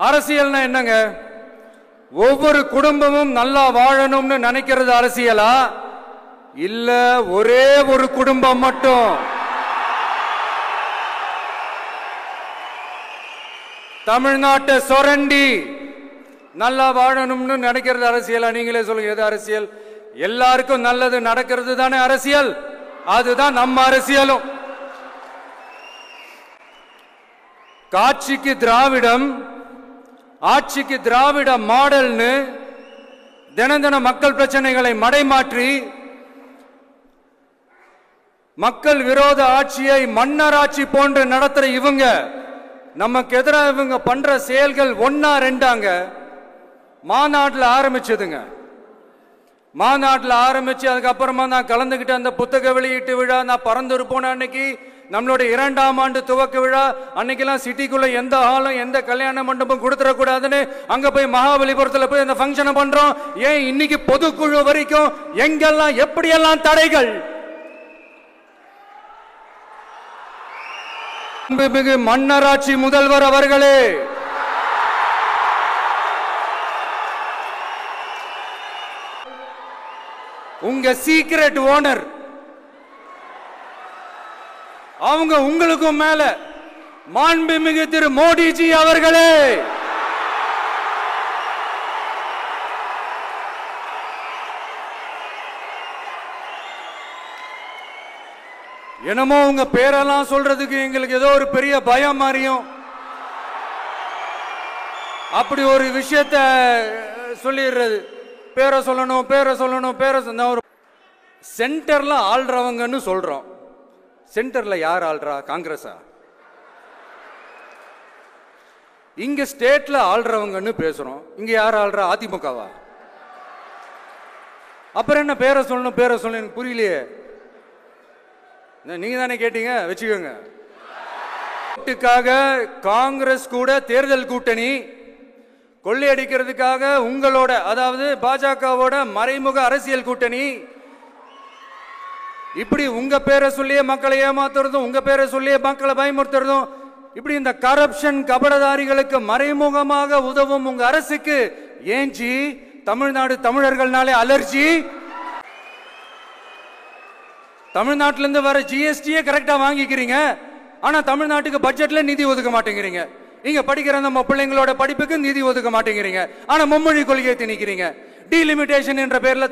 அரசியல்னா என்னங்க? ஒவ்வொரு குடும்பமும் நல்லா வாழணும்னு நினைக்கிறது அரசியலா? இல்ல ஒரே ஒரு குடும்பம் மட்டும் தமிழ்நாட்டை சொரண்டி நல்லா வாழணும்னு நினைக்கிறது அரசியலா? நீங்களே சொல்லுங்க, எது அரசியல்? எல்லாருக்கும் நல்லது நடக்கிறது தானே அரசியல். அதுதான் நம்ம அரசியலும். காட்சிக்கு திராவிடம், ஆட்சிக்கு திராவிட மாடல்னு தினம் தினம் மக்கள் பிரச்சனைகளை மடைமாற்றி மக்கள் விரோத ஆட்சியை மன்னராட்சி போன்று நடத்துற இவங்க நமக்கு எதிராக இவங்க பண்ற செயல்கள் ஒன்னா ரெண்டாங்க. மாநாட்டில் ஆரம்பிச்சதுங்க. மாநாட்டில் ஆரம்பிச்சு அதுக்கப்புறமா நான் கலந்துகிட்ட அந்த புத்தக வெளியீட்டு விழா, நான் பறந்துரு போன அன்னைக்கு நம்மளோட 2ஆம் ஆண்டு துவக்க விழா அன்னைக்கெல்லாம் சிட்டிக்குள்ள எந்த ஹாலும் எந்த கல்யாண மண்டபம் கொடுத்துடக்கூடாதுன்னு அங்க போய் மகாபலிபுரத்தில் போய் அந்த ஃபங்க்ஷனை பண்றோம். ஏன் இன்னைக்கு பொதுக்குழு வரைக்கும் எங்கெல்லாம் எப்படியெல்லாம் தடைகள்? மிகு மன்னராட்சி முதல்வர் அவர்களே, உங்க சீக்ரெட் ஓனர் அவங்க உங்களுக்கும் மேல மாண்புமிகு திரு மோடிஜி அவர்களே, என்னமோ உங்க பேரெல்லாம் சொல்றதுக்கு எங்களுக்கு ஏதோ ஒரு பெரிய பயம் மாறியும் அப்படி ஒரு விஷயத்த சொல்லிடுறது. பேரை சொல்லணும், பேரை சொல்லணும், பேரை ஒரு சென்டர்ல ஆள்றவங்கன்னு சொல்றோம். சென்டர்ல யார் ஆள்றா? காங்கிரஸா? இங்க ஸ்டேட்ல ஆள்றவங்கன்னு பேசுறோம். இங்க யார் ஆள்றா? அதிமுகவா? அப்புறம் என்ன பேரை சொல்லணும், பேரை சொல்லணும்? எனக்கு புரியலையே. நீங்க தானே கேட்டீங்க, வச்சுக்கோங்க. காங்கிரஸ் கூட தேர்தல் கூட்டணி கொள்ளையடிக்கிறதுக்காக உங்களோட, அதாவது பாஜகவோட மறைமுக அரசியல் கூட்டணி, இப்படி உங்க பேரை சொல்லியே மக்களை ஏமாத்துறதும் உங்க பேரை சொல்லியே மக்களை பயமுறுத்துறதும், இப்படி இந்த கரப்ஷன் கபடதாரிகளுக்கு மறைமுகமாக உதவும் உங்க அரசுக்கு ஏஞ்சி தமிழ்நாடு தமிழர்கள்னாலே அலர்ஜி. தமிழ்நாட்டிலிருந்து வர ஜிஎஸ்டியே கரெக்டா வாங்கிக்கிறீங்க, ஆனா தமிழ்நாட்டுக்கு பட்ஜெட்ல நிதி ஒதுக்க மாட்டேங்கிறீங்க. இங்க படிக்கிற நம்ம பிள்ளைங்களோட படிப்புக்கு நிதி ஒதுக்க மாட்டேங்கிறீங்க, ஆனா மும்மொழி கொள்கையை திணிக்கிறீங்க. டீலிமிட்டேஷன் என்ற பேர்ல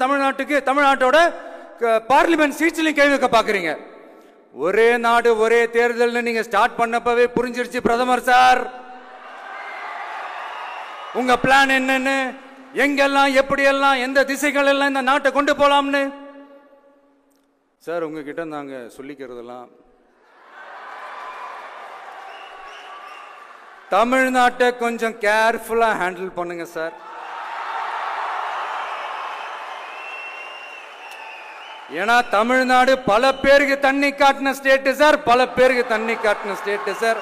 தமிழ்நாட்டோட பார்லிமெண்ட் சீட்ஸ்லயும் கை வைக்க பாக்குறீங்க. ஒரே நாடு ஒரே தேர்தல் நீங்க ஸ்டார்ட் பண்ணப்பவே புரிஞ்சிருச்சு பிரதமர் சார் உங்க பிளான் என்னன்னு, எங்கெல்லாம் எப்படியெல்லாம் எந்த திசைகள் எல்லாம் இந்த நாட்டை கொண்டு போலாம்னு. சார் உங்ககிட்ட நாங்க சொல்லிக்கிறதெல்லாம், தமிழ்நாட்டை கொஞ்சம் கேர்ஃபுல்லா ஹேண்டில் பண்ணுங்க சார். ஏன்னா தமிழ்நாடு பல பேருக்கு தண்ணி காட்டின ஸ்டேட் சார், பல பேருக்கு தண்ணி காட்டின ஸ்டேட் சார்.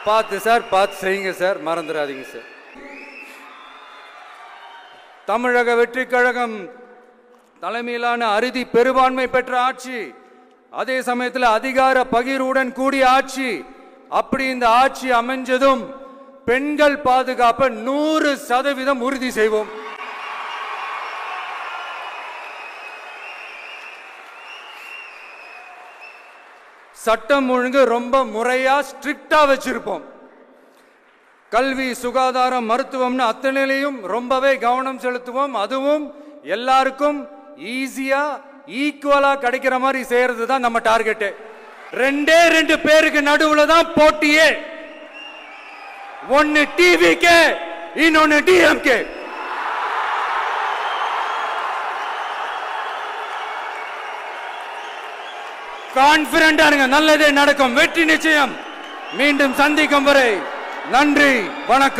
பார்த்து சார், பார்த்து செய்யுங்க சார், மறந்துடாதீங்க சார். தமிழக வெற்றி கழகம் தலைமையிலான அறுதி பெரும்பான்மை பெற்ற ஆட்சி, அதே சமயத்தில் அதிகார பகிர்வுடன் கூடிய ஆட்சி. அப்படி இந்த ஆட்சி அமைஞ்சதும் பெண்கள் பாதுகாப்பை 100% உறுதி செய்வோம். சட்டம் ஒழுங்கு ரொம்ப முறையா ஸ்ட்ரிக்டா வச்சிருப்போம். கல்வி, சுகாதாரம், மருத்துவம்னு அத்தனையிலையும் ரொம்பவே கவனம் செலுத்துவோம். அதுவும் எல்லாருக்கும் ஈஸியா ஈக்குவலா கிடைக்கிற மாதிரி செய்யறது தான் நம்ம டார்கெட். 2 பேருக்கு நடுவுல தான் போட்டியே. ஒன்னு டிவிகே, இன்னொன்னு டிஎம்கே. கான்பிடண்டா இருங்க, நல்லதே நடக்கும், வெற்றி நிச்சயம். மீண்டும் சந்திக்கும் வரை நன்றி, வணக்கம்.